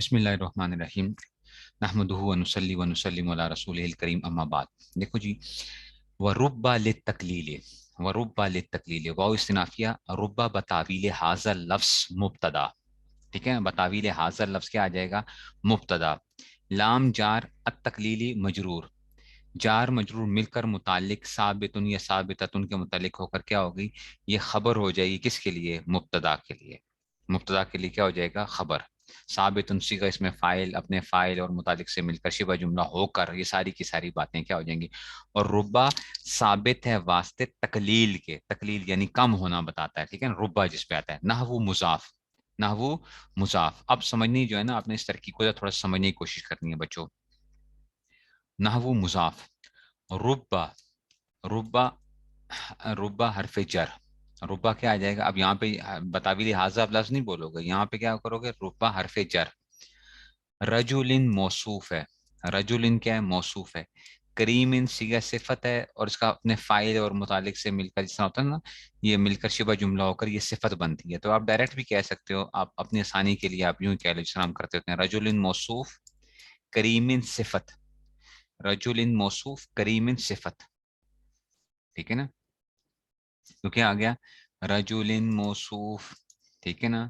بسم اللہ الرحمن الرحیم نحمدہ ونصلی ونسلم علی رسولہ الکریم اما بعد. دیکھو جی، وربا للتقلیل، وربا للتقلیل واو استنافیہ، ربا بتاویل حاضر لفظ مبتدا. ٹھیک ہے، بتاویل حاضر لفظ کیا آ جائے گا؟ مبتدا. لام جار التقلیلی مجرور، جار مجرور مل کر متعلق ثابتن یا ثابتتن کے متعلق ہو کر کیا ہوگی؟ یہ خبر ہو جائے گی. کس کے لیے؟ مبتدا کے لیے. مبتدا کے لیے کیا ہو جائے گا؟ خبر. ثابتن صیغہ اس میں فاعل، اپنے فاعل اور متعلق سے مل کر شبہ جملہ ہو کر یہ ساری کی ساری باتیں کیا ہو جائیں گی؟ اور ربا ثابت ہے واسطے تقلیل کے، تقلیل یعنی کم ہونا بتاتا ہے. ٹھیک ہے نا، ربا جس پہ آتا ہے. نحو مضاف، نحو مضاف. اب سمجھنی جو ہے نا، آپ نے اس ترکیب کو تھوڑا سمجھنے کی کوشش کرنی ہے بچوں. نحو مضاف، ربا، ربا، ربا حرف جر. ربا کیا آ جائے گا؟ اب یہاں پہ بتاویلی حاضر لفظ نہیں بولو گے، یہاں پہ کیا کرو گے؟ ربا حرف جر. رجولن موصوف ہے، رجولن کیا ہے؟ موصوف ہے. کریم صیغہ صفت ہے، اور اس کا اپنے فاعل اور متعلق سے مل کر جس طرح ہوتا ہے نا، یہ مل کر شبہ جملہ ہو کر یہ صفت بنتی ہے. تو آپ ڈائریکٹ بھی کہہ سکتے ہو، آپ اپنی آسانی کے لیے آپ یوں کہہ لو جس طرح ہم کرتے ہوتے ہیں. رجولن موصوف، کریم صفت. رجولن موصوف، کریم صفت. ٹھیک ہے نا، تو کیا آ گیا؟ رجولن موصوف. ٹھیک ہے نا،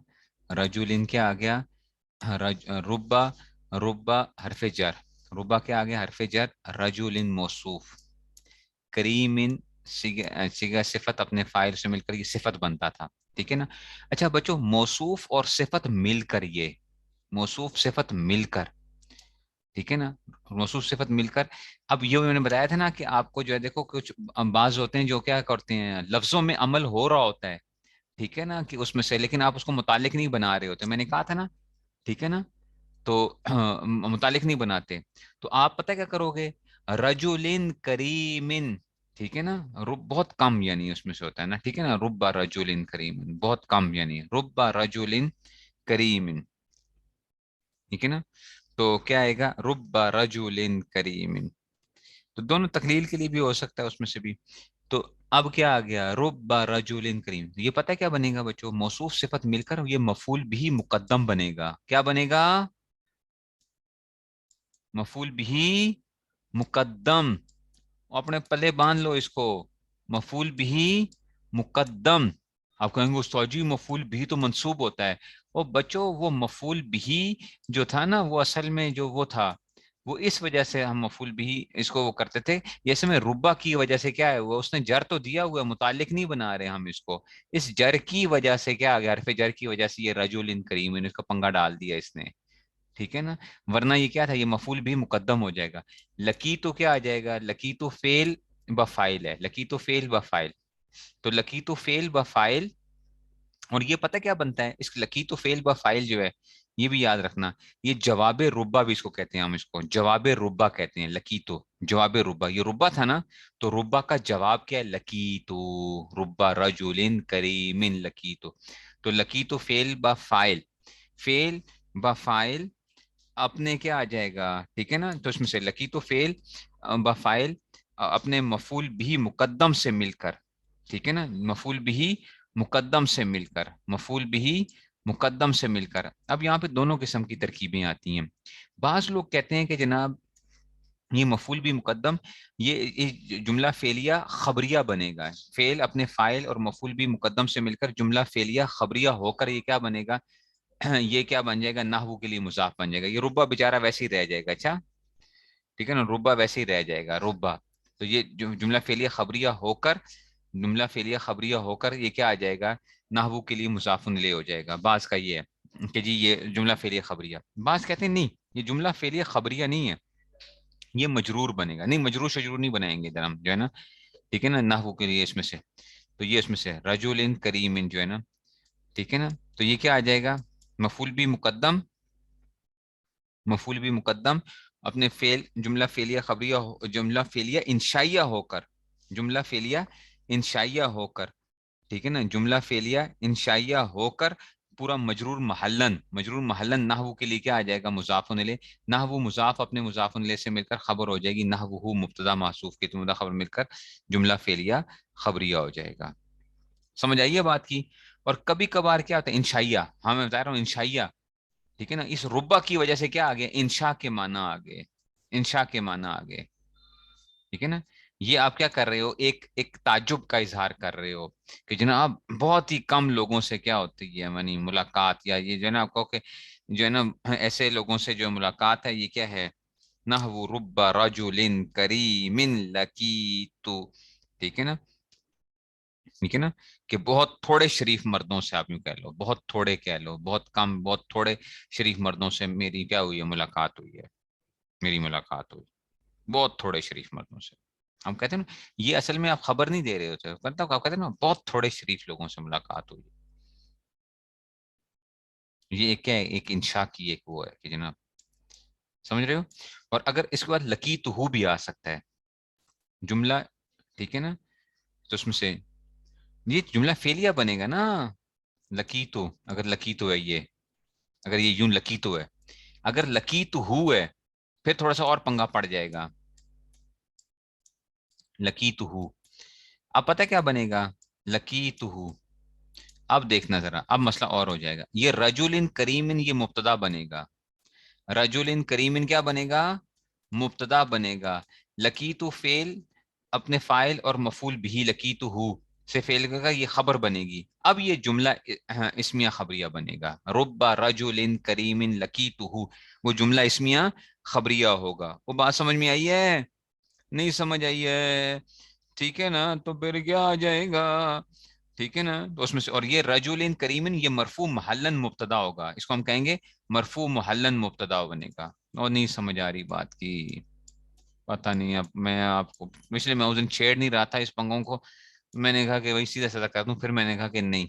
رجولن کیا آ گیا؟ ربا، ربا حرف جر. ربا کیا آ گیا؟ حرف جر. رجولن موصوف، کریم صیغہ صفت، اپنے فاعل سے مل کر یہ صفت بنتا تھا. ٹھیک ہے نا. اچھا بچوں، موصوف اور صفت مل کر، یہ موصوف صفت مل کر، ٹھیک ہے نا، موصوف صفت مل کر. اب یہ میں نے بتایا تھا نا کہ آپ کو جو ہے دیکھو کچھ بعض ہوتے ہیں جو کیا کرتے ہیں، لفظوں میں عمل ہو رہا ہوتا ہے، ٹھیک ہے نا، کہ اس میں سے لیکن آپ اس کو متعلق نہیں بنا رہے ہوتے. میں نے کہا تھا نا، ٹھیک ہے نا. تو متعلق نہیں بناتے، تو آپ پتہ کیا کرو گے؟ رجولن کریمن. ٹھیک ہے نا، رب بہت کم یعنی اس میں سے ہوتا ہے نا. ٹھیک ہے نا، ربا رجولن کریمن بہت کم یعنی ربا رجولن کریمن. ٹھیک ہے نا، تو کیا آئے گا؟ ربا رجولن کریمن. تو دونوں تقلیل کے لیے بھی ہو سکتا ہے اس میں سے بھی. تو اب کیا آ گیا؟ ربا رجولن کریم. یہ پتہ کیا بنے گا بچوں؟ موصوف صفت مل کر یہ مفعول بھی مقدم بنے گا. کیا بنے گا؟ مفعول بھی مقدم. اپنے پلے باندھ لو اس کو. مفعول بھی مقدم. آپ کہیں گے استاد جی مفعول بھی تو منصوب ہوتا ہے. وہ بچوں، وہ مفعول بھی جو تھا نا، وہ اصل میں جو وہ تھا، وہ اس وجہ سے ہم مفعول بھی اس کو وہ کرتے تھے. جیسے میں ربا کی وجہ سے کیا ہے، وہ اس نے جر تو دیا ہوا ہے، متعلق نہیں بنا رہے ہم اس کو. اس جر کی وجہ سے کیا آ گیا؟ حرف جر کی وجہ سے یہ رجل کریم، اس کا پنگا ڈال دیا اس نے. ٹھیک ہے نا، ورنہ یہ کیا تھا؟ یہ مفعول بھی مقدم ہو جائے گا. لکی تو کیا آ جائے گا؟ لکی تو فعل بفائل ہے. لکی تو فعل بفائل. تو لکی تو فعل بفائل. اور یہ پتہ کیا بنتا ہے؟ اس لکی تو فعل بفائل جو ہے، یہ بھی یاد رکھنا، یہ جواب ربا بھی اس کو کہتے ہیں. ہم اس کو جواب ربا کہتے ہیں. لکی تو جواب ربا، یہ ربا تھا نا، تو ربا کا جواب کیا ہے؟ لکی تو. ربا رجولن کریمن لکی تو. تو لکی تو فعل بفائل، فعل بفائل اپنے کیا آ جائے گا؟ ٹھیک ہے نا، تو اس میں سے لکی تو فعل بفائل اپنے مفعول بھی مقدم سے مل کر. ٹھیک ہے نا، مفعول بھی مقدم سے مل کر، مفعول بھی مقدم سے مل کر. اب یہاں پہ دونوں قسم کی ترکیبیں آتی ہیں. بعض لوگ کہتے ہیں کہ جناب یہ مفعول بھی مقدم، یہ جملہ فعلیہ خبریہ بنے گا. فعل اپنے فاعل اور مفعول بھی مقدم سے مل کر جملہ فعلیہ خبریہ ہو کر یہ کیا بنے گا؟ یہ کیا بن جائے گا؟ نحو کے لیے مضاف بن جائے گا. یہ ربا بیچارہ ویسے ہی رہ جائے گا. اچھا ٹھیک ہے نا، ربا ویسے ہی رہ جائے گا ربا. تو یہ جملہ فعلیہ خبریہ ہو کر، جملہ فعلیہ خبریہ ہو کر یہ کیا آ جائے گا؟ نحو کے لیے مضاف الیہ ہو جائے گا. بعض کا یہ ہے کہ جی یہ جملہ فعلیہ خبریہ. بعض کہتے ہیں نہیں، یہ جملہ فعلیہ خبریہ نہیں ہے، یہ مجرور بنے گا. نہیں، مجرور شجرور نہیں بنائیں گے ادھر ہم جو ہے نا. ٹھیک ہے نا، نحو کے لیے اس میں سے، تو یہ اس میں سے رجل کریم جو ہے نا. ٹھیک ہے نا، تو یہ کیا آ جائے گا؟ مفعول بھی مقدم، مفعول بھی مقدم اپنے فعل جملہ فعلیہ خبریہ جملہ فعلیہ انشائیہ ہو کر، جملہ فعلیہ انشائیہ ہو کر. ٹھیک ہے نا، جملہ فعلیہ انشائیہ ہو کر پورا مجرور محلن. مجرور محلن نحو کے لیے کیا آ جائے گا؟ مضاف الیہ. نحو مضاف اپنے مضاف الیہ سے مل کر خبر ہو جائے گی. نحو مبتدا محذوف کی تو مبتدا خبر مل کر جملہ فعلیہ خبریہ ہو جائے گا. سمجھ آئیے بات کی. اور کبھی کبھار کیا ہوتا ہے؟ انشائیہ. ہاں میں بتا رہا ہوں انشائیہ. ٹھیک ہے نا. اس ربا کی وجہ سے کیا آ گیا, انشاء کے معنی آ گئے, انشاء کے معنی آ گئے. ٹھیک ہے نا. یہ آپ کیا کر رہے ہو, ایک ایک تعجب کا اظہار کر رہے ہو کہ جناب بہت ہی کم لوگوں سے کیا ہوتی ہے یعنی ملاقات, یا یہ جو ہے نا آپ کو کہ جو ہے نا ایسے لوگوں سے جو ملاقات ہے یہ کیا ہے, نحو رب رجل کریم لقیت. ٹھیک ہے نا, ٹھیک ہے نا, کہ بہت تھوڑے شریف مردوں سے, آپ یوں کہہ لو بہت تھوڑے کہہ لو, بہت کم بہت تھوڑے شریف مردوں سے میری کیا ہوئی ہے, ملاقات ہوئی ہے, میری ملاقات ہوئی بہت تھوڑے شریف مردوں سے. ہم کہتے ہیں نا یہ اصل میں آپ خبر نہیں دے رہے ہوتے, مطلب آپ کہتے ہیں نا بہت تھوڑے شریف لوگوں سے ملاقات ہوئی. یہ ایک کیا ہے, ایک انشاء کی ایک وہ ہے کہ جناب سمجھ رہے ہو. اور اگر اس کے بعد لقیت ہو بھی آ سکتا ہے جملہ, ٹھیک ہے نا, تو اس میں سے یہ جملہ فعلیہ بنے گا نا. لقیتو, اگر لقیتو ہے یہ, اگر یہ یوں لقیتو ہے, اگر لقیت ہو ہے پھر تھوڑا سا اور پنگا پڑ جائے گا. لقیت ہو, اب پتہ کیا بنے گا, لقیت ہو. اب دیکھنا ذرا, اب مسئلہ اور ہو جائے گا. یہ رجل کریم یہ مبتدا بنے گا, رجل کریم کیا بنے گا, مبتدا بنے گا. لقیت فعل اپنے فاعل اور مفعول بھی, لقیت ہو سے فعل کا یہ خبر بنے گی. اب یہ جملہ اسمیہ خبریہ بنے گا, رب رجل کریم لقیت ہو, وہ جملہ اسمیہ خبریہ ہوگا. وہ بات سمجھ میں آئی ہے, نہیں سمجھ آئی ہے, ٹھیک ہے نا, تو پھر کیا آ جائے گا, ٹھیک ہے نا. تو اس میں سے, اور یہ رجل کریم یہ مرفوع محلن مبتدا ہوگا, اس کو ہم کہیں گے مرفوع محلن مبتدا بنے گا. اور نہیں سمجھ آ رہی بات کی, پتہ نہیں, اب میں آپ کو اس لیے میں اس دن چھیڑ نہیں رہا تھا اس پنگوں کو, میں نے کہا کہ وہی سیدھا سیدھا کر دوں, پھر میں نے کہا کہ نہیں.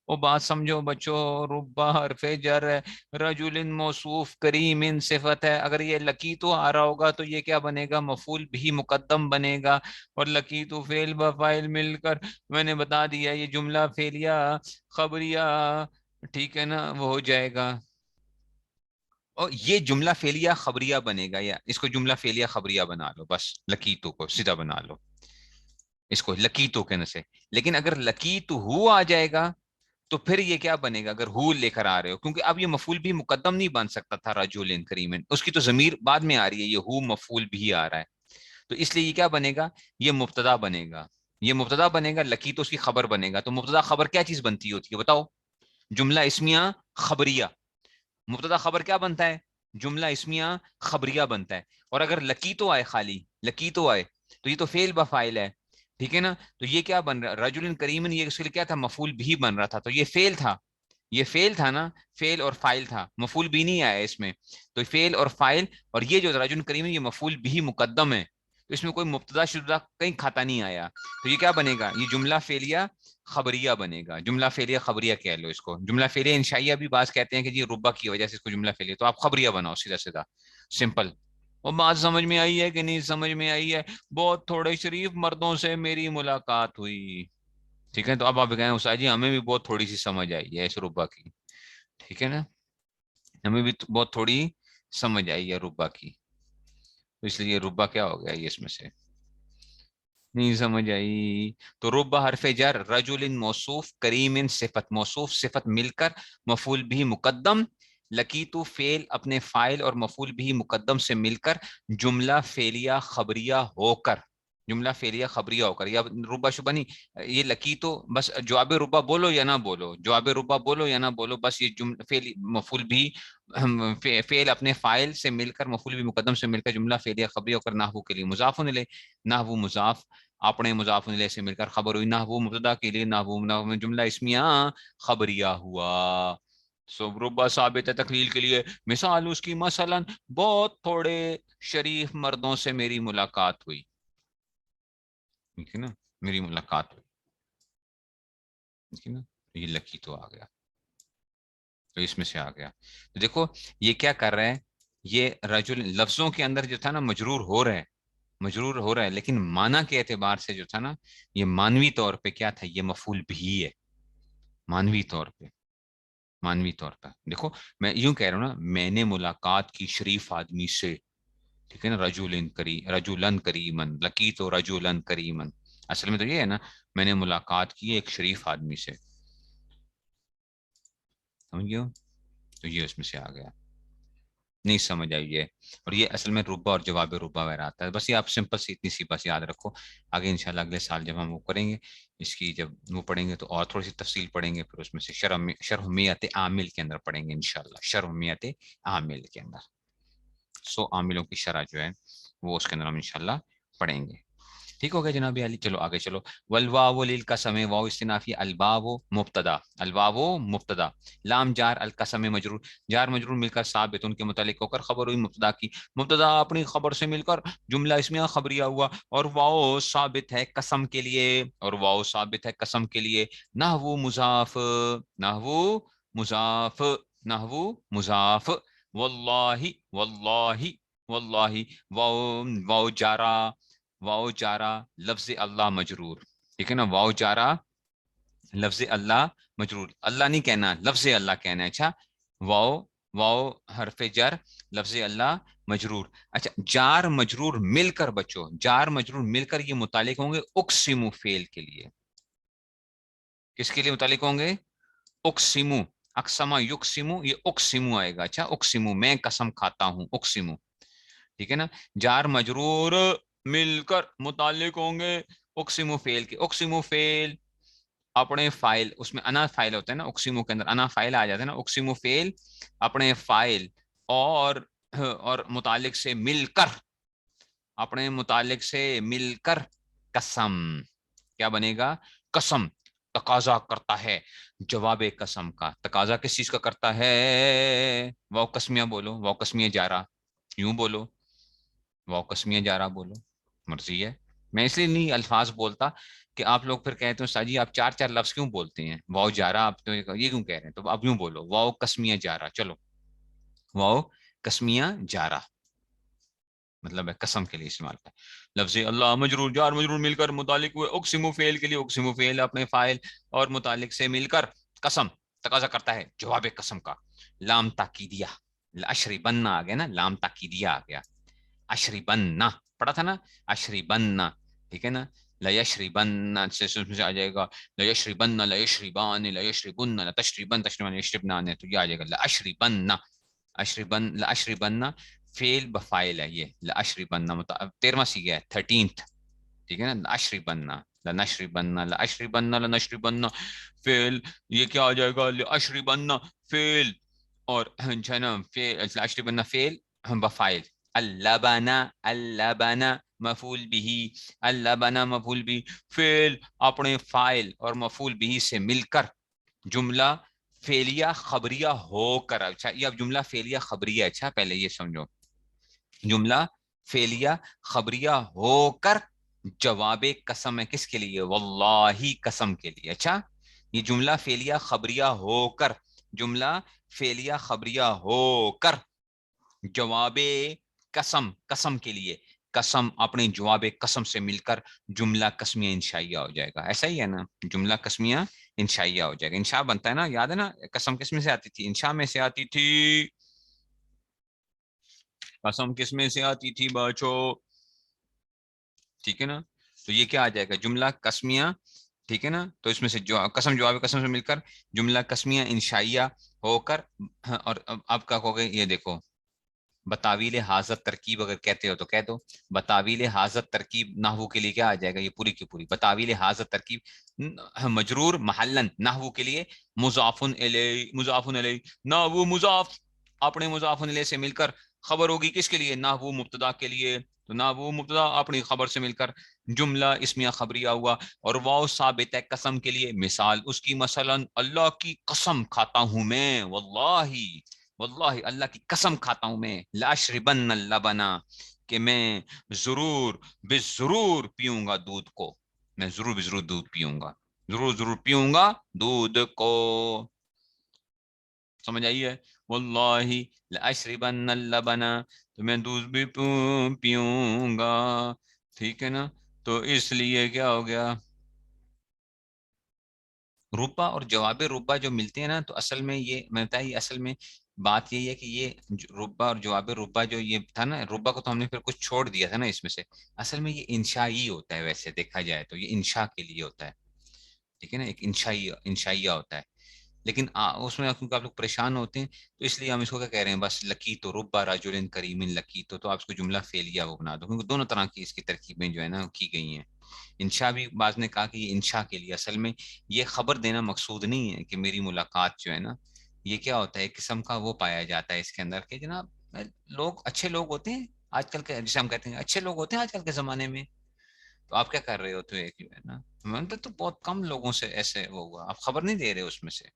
وہ بات سمجھو بچوں, ربا حرف جر ہے, رجل موصوف کریم صفت ہے, اگر یہ لقیتو آ رہا ہوگا تو یہ کیا بنے گا, مفعول بھی مقدم بنے گا. اور لقیتو فعل بفاعل مل کر میں نے بتا دیا یہ جملہ فعلیہ خبریہ, ٹھیک ہے نا, وہ ہو جائے گا. اور یہ جملہ فعلیہ خبریہ بنے گا, یا اس کو جملہ فعلیہ خبریہ بنا لو, بس لقیتو کو سیدھا بنا لو, اس کو لقیتو کہنے سے. لیکن اگر لقیت ہو آ جائے گا تو پھر یہ کیا بنے گا, اگر ہو لے کر آ رہے ہو, کیونکہ اب یہ مفعول بھی مقدم نہیں بن سکتا تھا رجل کریم, اس کی تو ضمیر بعد میں آ رہی ہے, یہ ہو مفعول بھی آ رہا ہے, تو اس لیے یہ کیا بنے گا, یہ مبتدا بنے گا. یہ مبتدا بنے گا, لقیت اس کی خبر بنے گا. تو مبتدا خبر کیا چیز بنتی ہوتی ہے بتاؤ, جملہ اسمیہ خبریہ. مبتدا خبر کیا بنتا ہے, جملہ اسمیہ خبریہ بنتا ہے. اور اگر لقیتو آئے, خالی لقیتو آئے, تو یہ تو فعل بفاعل ہے, ٹھیک ہے نا. تو یہ کیا بن رہا, رجل کریم, یہ اس کے لیے کیا تھا, مفعول بھی بن رہا تھا, تو یہ فعل تھا, یہ فعل تھا نا, فعل اور فائل تھا, مفعول بھی نہیں آیا اس میں. تو فعل اور فائل, اور یہ جو رجل کریم یہ مفعول بھی مقدم ہے, تو اس میں کوئی مبتدا شدہ کہیں کھاتا نہیں آیا. تو یہ کیا بنے گا, یہ جملہ فعلیہ خبریہ بنے گا. جملہ فعلیہ خبریہ کہہ لو اس کو, جملہ فعلیہ انشائیہ بھی بعض کہتے ہیں کہ جی ربا کی وجہ سے اس کو جملہ فعلیہ, تو آپ خبریہ بناؤ سیدھا سیدھا سمپل. وہ بات سمجھ میں آئی ہے کہ نہیں سمجھ میں آئی ہے, بہت تھوڑے شریف مردوں سے میری ملاقات ہوئی. ٹھیک ہے, تو اب آپ کہیں استاد جی ہمیں بھی بہت تھوڑی سی سمجھ آئی ہے اس ربا کی, ٹھیک ہے نا, ہمیں بھی بہت تھوڑی سمجھ آئی ہے ربا کی, تو اس لیے ربا کیا ہو گیا, یہ اس میں سے نہیں سمجھ آئی. تو ربا حرف جر, رجل موصوف, کریم صفت, موصوف صفت مل کر مفعول بھی مقدم, لقیتو فعل اپنے فائل اور مفعول بھی مقدم سے مل کر جملہ فعلیہ خبریہ ہو کر, جملہ فعلیہ خبریہ ہو کر, یا ربا شبہ نہیں, یہ لقیتو بس جواب ربا بولو یا نہ بولو, جواب ربا بولو یا نہ بولو, بس یہ جملہ فعل مفعول بھی فعل اپنے فائل سے مل کر مفعول بھی مقدم سے مل کر جملہ فعلیہ خبریہ ہو کر نحو کے لیے مضاف الیہ, نحو مضاف اپنے مضاف الیہ سے مل کر خبر ہوئی, نحو مبتدا کے لیے نحو جملہ اسمیہ خبریہ ہوا. سو ربا ثابت ہے تقلیل کے لیے, مثال اس کی مثلا بہت تھوڑے شریف مردوں سے میری ملاقات ہوئی, ٹھیک ہے نا, میری ملاقات ہوئی, ٹھیک ہے نا. یہ لکی تو آ گیا, تو اس میں سے آ گیا. تو دیکھو یہ کیا کر رہے ہیں, یہ رجل لفظوں کے اندر جو تھا نا مجرور ہو رہا ہے, مجرور ہو رہا ہے, لیکن معنی کے اعتبار سے جو تھا نا یہ مانوی طور پہ کیا تھا, یہ مفعول بھی ہے, مانوی طور پہ, مانوی طور پر. دیکھو میں یوں کہہ رہا ہوں نا, میں نے ملاقات کی شریف آدمی سے, ٹھیک ہے نا, رجولن کریمن, لقیت رجولن کریمن, اصل میں تو یہ ہے نا, میں نے ملاقات کی ایک شریف آدمی سے, سمجھ گئے ہو. تو یہ اس میں سے آ گیا، نہیں سمجھ آئی یہ. اور یہ اصل میں ربا اور جواب ربا وغیرہ آتا ہے. بس یہ آپ سمپل سی اتنی سی بس یاد رکھو. آگے انشاءاللہ اگلے سال جب ہم وہ کریں گے اس کی، جب وہ پڑھیں گے تو اور تھوڑی سی تفصیل پڑھیں گے، پھر اس میں سے شرحمیت عامل کے اندر پڑھیں گے انشاءاللہ. شرحمیت عامل کے اندر 100 عاملوں کی شرح جو ہے وہ اس کے اندر ہم انشاءاللہ پڑھیں گے. ٹھیک ہو گیا جناب علی. چلو آگے چلو. والواو للقسم، واو استنافی، الباب مبتدا، الباب مبتدا، لام جار، القسم مجرور، جار مجرور مل کر ثابت ان کے متعلق ہو کر خبر ہوئی مبتدا کی، مبتدا اپنی خبر سے مل کر جملہ اسمیہ خبریہ ہوا، اور واو ثابت ہے قسم کے لیے، اور واو ثابت ہے قسم کے لیے. نحو مضاف، نحو مضاف، نحو مضاف. واللہ، واللہ، واللہ. واو، واو جارا، واؤ جارا لفظ اللہ مجرور. ٹھیک ہے نا، واؤ جارا لفظ اللہ مجرور، اللہ نہیں کہنا، لفظ اللہ کہنا ہے. اچھا، واؤ، واؤ حرف جر، لفظ اللہ مجرور. اچھا، جار مجرور مل کر بچو، جار مجرور مل کر یہ متعلق ہوں گے اقسم فعل کے لیے. کس کے لیے متعلق ہوں گے؟ اقسم، اقسما یقسم، یہ اقسم آئے گا. اچھا، اقسم میں قسم کھاتا ہوں، اقسم. ٹھیک ہے نا، جار مجرور مل کر متعلق ہوں گے اقسم فعل کے. اقسم فعل اپنے فائل، اس میں انا فائل ہوتا ہے نا، اقسم کے اندر انا فائل آ جاتا ہے نا. اقسم فعل اپنے فائل اور متعلق سے مل کر، اپنے متعلق سے مل کر قسم، کیا بنے گا؟ قسم. تقاضا کرتا ہے جواب قسم کا. تقاضا کس چیز کا کرتا ہے؟ واو قسمیہ بولو، واو قسمیہ جارا، یوں بولو، واو قسمیہ جارا بولو، مرضی ہے. میں اس لیے نہیں الفاظ بولتا کہ آپ لوگ پھر کہتے ہیں ساجی آپ چار چار لفظ کیوں بولتے ہیں، واو جارا آپ تو یہ کیوں کہہ رہے ہیں؟ تو اب یوں بولو، واو قسمیہ جارا. چلو، واو قسمیہ جارا مطلب ہے قسم کے لیے استعمال کا. لفظ اللہ مجرور، جار مجرور مل کر متعلق ہوئے اقسم فعل کے لیے. اقسم فعل اپنے فاعل اور متعلق سے مل کر قسم، تقاضا کرتا ہے جواب قسم کا. لام تاکیدیہ، اشری بننا آ گیا نا، لام تاکیدیہ آ گیا. اشری بننا پڑھا تھا نا، اشری بننا. ٹھیک ہے نا، لیشربن سے آ جائے گا لیشربن، لیشربان، لیشربن، لتشربن، تشربن، یشربنان، تو یہ آ جائے گا لاشربن. اشربن، لاشربن فعل بفائل ہے یہ، لاشربن 13واں سیگا ہے 13th. ٹھیک ہے نا، لاشربن، لنشربن، لاشربن، لنشربن فعل. یہ کیا آ جائے گا؟ لاشربن فعل، اور جو ہے نا لاشربن فعل بفائل. اللبن، اللبن مفعول به، اللبن مفعول به فعل اپنے فائل اور مفعول به سے مل کر جملہ فعلیہ خبریہ ہو کر. اچھا، یہ اب جملہ فعلیہ خبریہ. اچھا، پہلے یہ سمجھو، جملہ فعلیہ خبریہ ہو کر جواب قسم ہے کس کے لیے؟ واللہ قسم کے لیے. اچھا، یہ جملہ فعلیہ خبریہ ہو کر، جملہ فعلیہ خبریہ ہو کر جواب قسم، قسم کے لیے. قسم اپنے جواب قسم سے مل کر جملہ قسمیہ انشائیہ ہو جائے گا. ایسا ہی ہے نا، جملہ قسمیہ انشائیہ ہو جائے گا. انشاء بنتا ہے نا، یاد ہے نا، قسم کس میں سے آتی تھی؟ انشاء میں سے آتی تھی. قسم کس میں سے آتی تھی بچو؟ ٹھیک ہے نا، تو یہ کیا آ جائے گا؟ جملہ قسمیہ. ٹھیک ہے نا، تو اس میں سے جو قسم جواب قسم سے مل کر جملہ قسمیہ انشائیہ ہو کر. اور اب کیا کہو گے؟ یہ دیکھو، بتاویل حاضر ترکیب اگر کہتے ہو تو کہہ دو. بتاویل حاضر ترکیب نحو کے لیے کیا آ جائے گا؟ یہ پوری کی پوری بتاویل حاضر ترکیب مجرور محلن نحو کے لیے مضاف الیہ، مضاف الیہ. نحو مضاف اپنے مضاف الیہ سے مل کر خبر ہوگی کس کے لیے؟ نحو مبتدا کے لیے. تو نحو مبتدا اپنی خبر سے مل کر جملہ اسمیہ خبریہ ہوا. اور واو ثابت ہے قسم کے لیے. مثال اس کی مثلا اللہ کی قسم کھاتا ہوں میں، واللہ، واللہ اللہ کی قسم کھاتا ہوں میں، لاشربن اللبن کہ میں ضرور بے ضرور پیوں گا دودھ کو، میں ضرور بے ضرور دودھ پیوں گا، ضرور ضرور پیوں گا دودھ کو. سمجھ آئی ہے؟ واللہ لاشربن اللبن، تو میں دودھ بھی پیوں گا. ٹھیک ہے نا، تو اس لیے کیا ہو گیا؟ ربا اور جواب ربا جو ملتے ہیں نا، تو اصل میں یہ میں بتایا، اصل میں بات یہی ہے کہ یہ ربا اور جواب ربا جو یہ تھا نا، ربا کو تو ہم نے پھر کچھ چھوڑ دیا تھا نا اس میں سے. اصل میں یہ انشاء ہی ہوتا ہے، ویسے دیکھا جائے تو یہ انشاء کے لیے ہوتا ہے. ٹھیک ہے نا، ایک انشائیہ ہوتا ہے. لیکن اس میں کیونکہ آپ لوگ پریشان ہوتے ہیں تو اس لیے ہم اس کو کیا کہہ رہے ہیں بس لکی تو ربا رجل کریم لکی تو آپ اس کو جملہ فعلیہ وہ بنا دو، کیونکہ دونوں طرح کی اس کی ترکیبیں جو ہے نا کی گئی ہیں۔ انشاء بھی بعض نے کہا کہ یہ انشاء کے لیے، اصل میں یہ خبر دینا مقصود نہیں ہے کہ میری ملاقات جو ہے نا، یہ کیا ہوتا ہے ایک قسم کا وہ پایا جاتا ہے اس کے اندر کہ جناب لوگ اچھے لوگ ہوتے ہیں آج کل کے، جسے ہم کہتے ہیں اچھے لوگ ہوتے ہیں آج کل کے زمانے میں، تو آپ کیا کر رہے ہوتے ہو ایک جو ہے نا، میں تو بہت کم لوگوں سے ایسے وہ ہوا، آپ خبر نہیں دے رہے اس میں سے،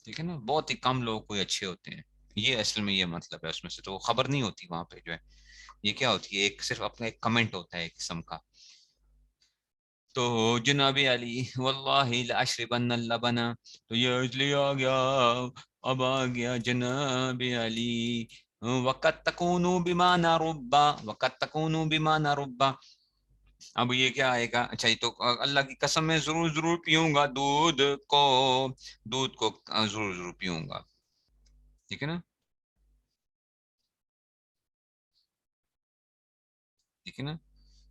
ٹھیک ہے نا، بہت ہی کم لوگ کوئی اچھے ہوتے ہیں، یہ اصل میں یہ مطلب ہے اس میں سے، تو وہ خبر نہیں ہوتی وہاں پہ جو ہے، یہ کیا ہوتی ہے ایک صرف اپنا ایک کمنٹ ہوتا ہے ایک قسم کا۔ تو جناب علی واللہ لاشربن اللبن، تو یہ اس لیے آ گیا، اب آ گیا جناب علی، وقت تکونو بمعنی ربا، وقت تکونو بمعنی ربا، اب یہ کیا آئے گا، اچھا یہ تو اللہ کی قسم میں ضرور ضرور پیوں گا دودھ کو، دودھ کو ضرور ضرور پیوں گا، ٹھیک ہے نا، ٹھیک ہے نا،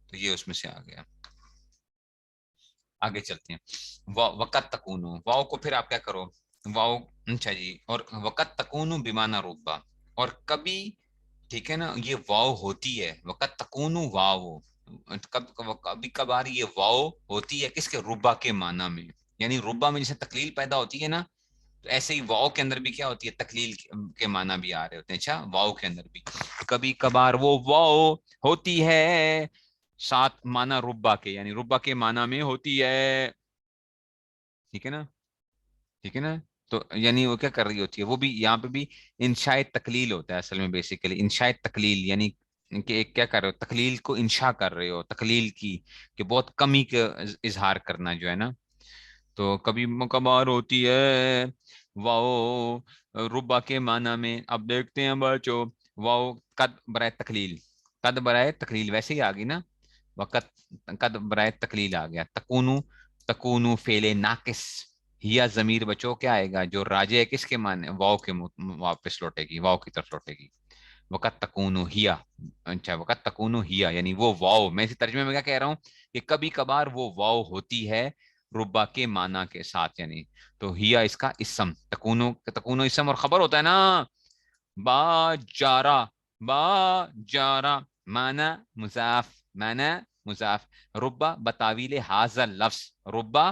تو یہ اس میں سے آ گیا۔ آگے چلتے ہیں، وقت تکونو، واؤ کو پھر آپ کیا کرو، واؤ، اچھا جی، اور وقت تکونو بیمانہ ربا، اور کبھی، ٹھیک ہے نا، یہ واؤ ہوتی ہے، وقت تکونو واؤ، کبھی کبھار یہ واؤ ہوتی ہے کس کے، ربا کے معنی میں، یعنی ربا میں جیسے تقلیل پیدا ہوتی ہے نا، تو ایسے ہی واؤ کے اندر بھی کیا ہوتی ہے، تقلیل کے معنی بھی آ رہے ہوتے ہیں، اچھا واؤ کے اندر بھی کبھی کبھار وہ واؤ ہوتی ہے ساتھ معنی ربا کے، یعنی ربا کے معنی میں ہوتی ہے، ٹھیک ہے نا، ٹھیک ہے نا، تو یعنی وہ کیا کر رہی ہوتی ہے، وہ بھی یہاں پہ بھی انشاء تقلیل ہوتا ہے اصل میں، بیسیکلی انشاء تقلیل یعنی کہ ایک کیا کر رہے ہو، تقلیل کو انشاء کر رہے ہو، تقلیل کی کہ بہت کمی کا اظہار کرنا جو ہے نا، تو کبھی کبھار ہوتی ہے واؤ ربا کے معنی میں، اب دیکھتے ہیں بچو، واؤ قد برائے تقلیل، قد برائے تقلیل ویسے ہی آ گئی نا، وقت قد برائے تقلیل آ گیا، تکونو، تکونو فعل ناقص، ہیا ضمیر بچو کیا آئے گا جو راجع ہے کس کے معنی، واؤ کے واپس لوٹے گی، واؤ کی طرف لوٹے گی، وقت تکونو ہیا، اچھا وقت تکونو ہیا، یعنی وہ واؤ، میں اسی ترجمے میں کیا کہہ رہا ہوں کہ کبھی کبھار وہ واؤ ہوتی ہے ربا کے معنی کے ساتھ، یعنی تو ہیا اس کا اسم، تکونو، تکونو اسم اور خبر ہوتا ہے نا، با جارا، با جارا، معنی مضاف، معنی مضاف، ربا بتاویل حاضر لفظ، ربا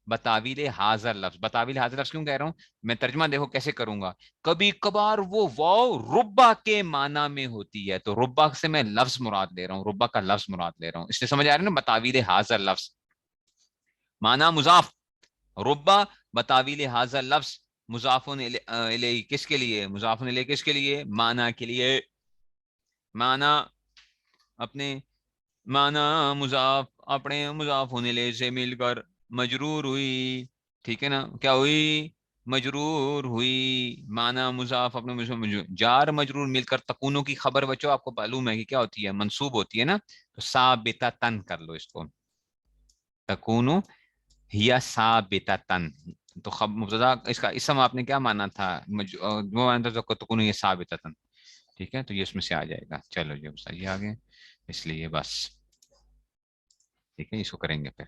بتاویل حاضر لفظ، بتاویل حاضر لفظ کیوں کہہ رہا ہوں، میں ترجمہ دیکھو کیسے کروں گا، کبھی کبھار وہ واو ربا کے معنی میں ہوتی ہے، تو ربا سے میں لفظ مراد لے رہا ہوں، ربا کا لفظ مراد لے رہا ہوں، اس لیے سمجھ آ رہا ہے نا، بتاویل حاضر لفظ، معنی مضاف، ربا بتاویل حاضر لفظ، مضاف الیہ کس کے لیے، مضاف الیہ کس کے لیے، معنی کے لیے، معنی اپنے، معنی مضاف اپنے مضاف ہونے لے سے مل کر مجرور ہوئی، ٹھیک ہے نا، کیا ہوئی، مجرور ہوئی، معنی مضاف اپنے مجرور، جار مجرور مل کر تکونوں کی خبر بچو آپ کو معلوم ہے کہ کیا ہوتی ہے، منصوب ہوتی ہے نا، تو ثابتہ تن کر لو اس کو، تکونو ہیا ثابتہ تن، تو مبتدا اس کا اسم آپ نے کیا مانا تھا، وہ مانا تھا تکونو یہ ثابتہ تن، ٹھیک ہے، تو یہ اس میں سے آ جائے گا، چلو یہ آگے، اس لیے بس ٹھیک ہے، اس کو کریں گے پھر۔